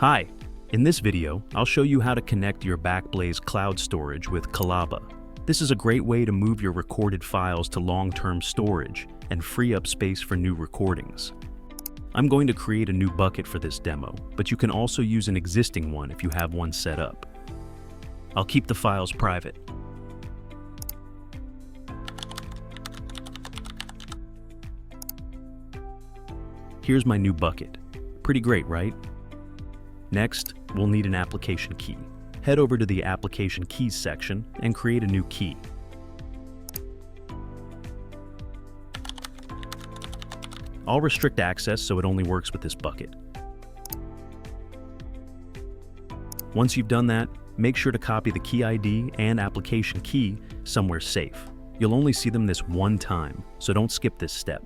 Hi, in this video, I'll show you how to connect your Backblaze cloud storage with Callaba. This is a great way to move your recorded files to long-term storage and free up space for new recordings. I'm going to create a new bucket for this demo, but you can also use an existing one if you have one set up. I'll keep the files private. Here's my new bucket. Pretty great, right? Next, we'll need an application key. Head over to the Application Keys section and create a new key. I'll restrict access so it only works with this bucket. Once you've done that, make sure to copy the key ID and application key somewhere safe. You'll only see them this one time, so don't skip this step.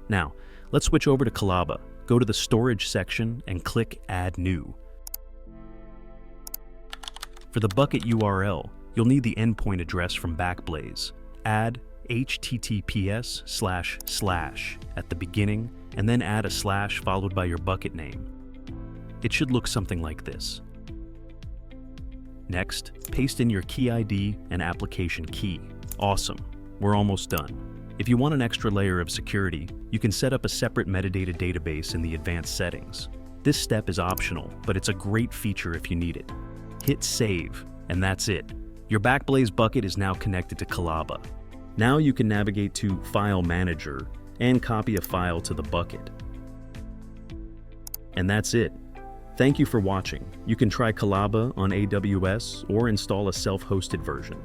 Now, let's switch over to Callaba. Go to the Storage section and click Add New. For the bucket URL, you'll need the endpoint address from Backblaze. Add https:// at the beginning, and then add a slash followed by your bucket name. It should look something like this. Next, paste in your key ID and application key. Awesome, we're almost done. If you want an extra layer of security, you can set up a separate metadata database in the advanced settings. This step is optional, but it's a great feature if you need it. Hit Save, and that's it. Your Backblaze bucket is now connected to Callaba. Now you can navigate to File Manager and copy a file to the bucket. And that's it. Thank you for watching. You can try Callaba on AWS or install a self-hosted version.